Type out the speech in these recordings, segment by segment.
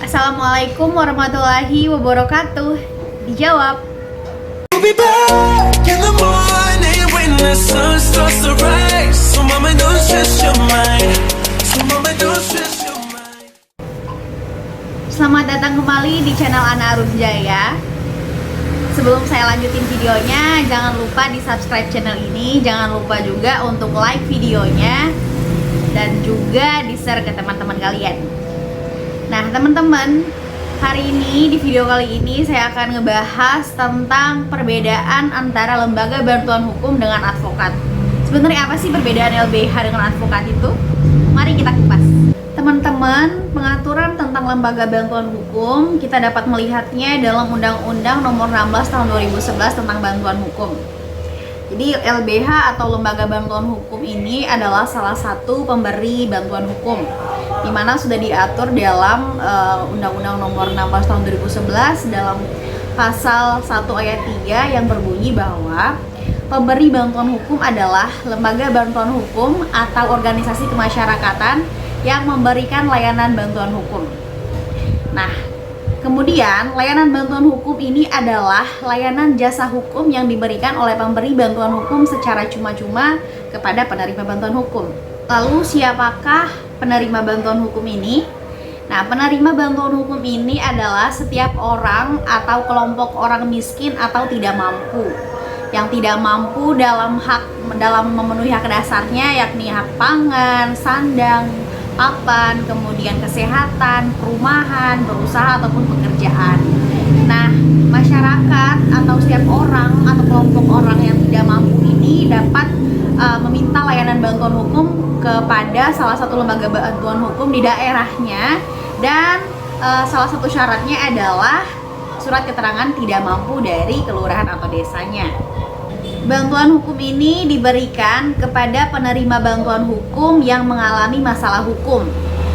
Assalamualaikum warahmatullahi wabarakatuh. Dijawab. We'll be back in the morning when the sun starts to rise. So mama, don't stress your mind. So mama, don't stress your mind. Selamat datang kembali di channel Ana Arunjaya. Sebelum saya lanjutin videonya, jangan lupa di subscribe channel ini. Jangan lupa juga untuk like videonya dan juga di share ke teman-teman kalian. Nah teman-teman, hari ini di video kali ini saya akan ngebahas tentang perbedaan antara lembaga bantuan hukum dengan advokat. Sebenarnya apa sih perbedaan LBH dengan advokat itu? Mari kita kupas. Teman-teman, pengaturan tentang lembaga bantuan hukum kita dapat melihatnya dalam Undang-Undang Nomor 16 Tahun 2011 tentang bantuan hukum. Jadi LBH atau lembaga bantuan hukum ini adalah salah satu pemberi bantuan hukum, di mana sudah diatur dalam Undang-Undang Nomor 16 Tahun 2011 dalam pasal 1 ayat 3 yang berbunyi bahwa pemberi bantuan hukum adalah lembaga bantuan hukum atau organisasi kemasyarakatan yang memberikan layanan bantuan hukum. Nah, kemudian layanan bantuan hukum ini adalah layanan jasa hukum yang diberikan oleh pemberi bantuan hukum secara cuma-cuma kepada penerima bantuan hukum. Lalu siapakah penerima bantuan hukum ini? Nah, penerima bantuan hukum ini adalah setiap orang atau kelompok orang miskin atau tidak mampu, yang tidak mampu dalam memenuhi hak dasarnya, yakni hak pangan, sandang, papan, kemudian kesehatan, perumahan, berusaha ataupun pekerjaan. Nah, masyarakat atau setiap orang atau kelompok orang yang tidak mampu ini dapat meminta layanan bantuan hukum kepada salah satu lembaga bantuan hukum di daerahnya, dan salah satu syaratnya adalah surat keterangan tidak mampu dari kelurahan atau desanya. Bantuan hukum ini diberikan kepada penerima bantuan hukum yang mengalami masalah hukum,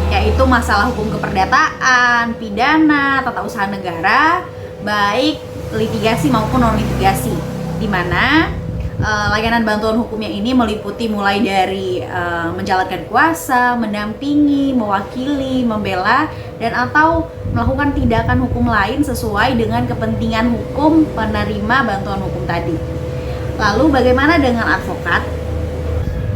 yaitu masalah hukum keperdataan, pidana, tata usaha negara, baik litigasi maupun non-litigasi, di mana layanan bantuan hukumnya ini meliputi mulai dari menjalankan kuasa, mendampingi, mewakili, membela, dan atau melakukan tindakan hukum lain sesuai dengan kepentingan hukum penerima bantuan hukum tadi. Lalu bagaimana dengan advokat?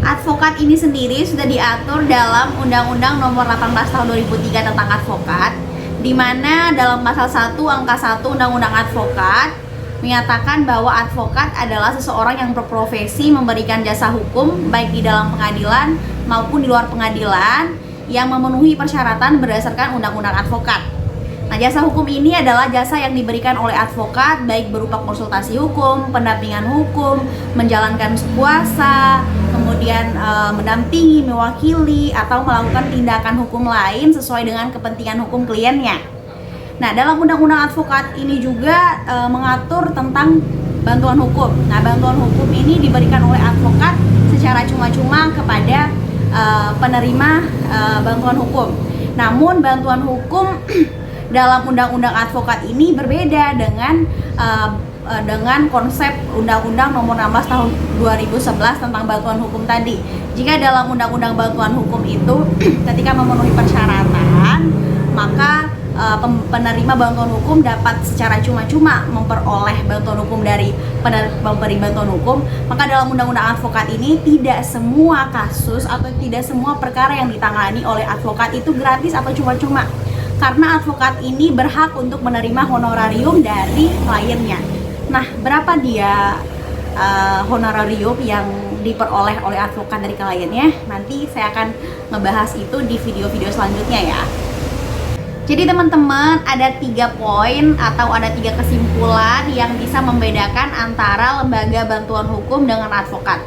Advokat ini sendiri sudah diatur dalam Undang-Undang Nomor 18 Tahun 2003 tentang advokat, di mana dalam pasal 1 angka 1 Undang-Undang Advokat menyatakan bahwa advokat adalah seseorang yang berprofesi memberikan jasa hukum baik di dalam pengadilan maupun di luar pengadilan yang memenuhi persyaratan berdasarkan Undang-Undang Advokat. Nah, jasa hukum ini adalah jasa yang diberikan oleh advokat baik berupa konsultasi hukum, pendampingan hukum, menjalankan kuasa, kemudian mendampingi, mewakili, atau melakukan tindakan hukum lain sesuai dengan kepentingan hukum kliennya. Nah, dalam undang-undang advokat ini juga mengatur tentang bantuan hukum. Nah, bantuan hukum ini diberikan oleh advokat secara cuma-cuma kepada penerima bantuan hukum. Namun bantuan hukum dalam undang-undang advokat ini berbeda dengan konsep Undang-Undang Nomor 16 Tahun 2011 tentang bantuan hukum tadi. Jika dalam Undang-Undang bantuan hukum itu ketika memenuhi persyaratan, maka penerima bantuan hukum dapat secara cuma-cuma memperoleh bantuan hukum dari pemberi bantuan hukum. Maka dalam Undang-Undang advokat ini tidak semua kasus atau tidak semua perkara yang ditangani oleh advokat itu gratis atau cuma-cuma, karena advokat ini berhak untuk menerima honorarium dari kliennya. Nah, berapa dia honorarium yang diperoleh oleh advokat dari kliennya? Nanti saya akan ngebahas itu di video-video selanjutnya ya. Jadi teman-teman, ada 3 poin atau ada 3 kesimpulan yang bisa membedakan antara lembaga bantuan hukum dengan advokat.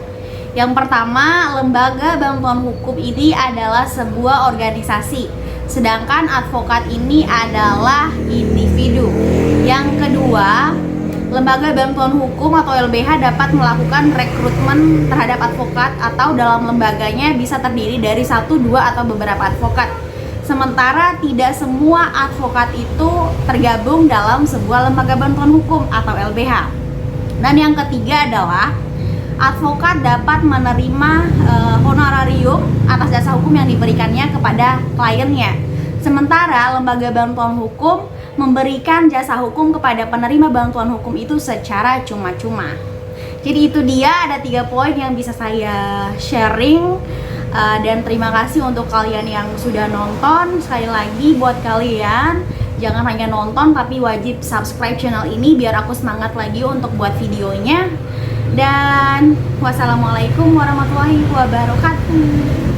Yang pertama, lembaga bantuan hukum ini adalah sebuah organisasi, sedangkan advokat ini adalah individu. Yang kedua, lembaga bantuan hukum atau LBH dapat melakukan rekrutmen terhadap advokat atau dalam lembaganya bisa terdiri dari 1, 2, atau beberapa advokat. Sementara tidak semua advokat itu tergabung dalam sebuah lembaga bantuan hukum atau LBH. Dan yang ketiga adalah advokat dapat menerima honorarium atas jasa hukum yang diberikannya kepada kliennya. Sementara lembaga bantuan hukum memberikan jasa hukum kepada penerima bantuan hukum itu secara cuma-cuma. Jadi itu dia, ada 3 poin yang bisa saya sharing. Dan terima kasih untuk kalian yang sudah nonton. Sekali lagi buat kalian, jangan hanya nonton tapi wajib subscribe channel ini biar aku semangat lagi untuk buat videonya. Dan wassalamualaikum warahmatullahi wabarakatuh.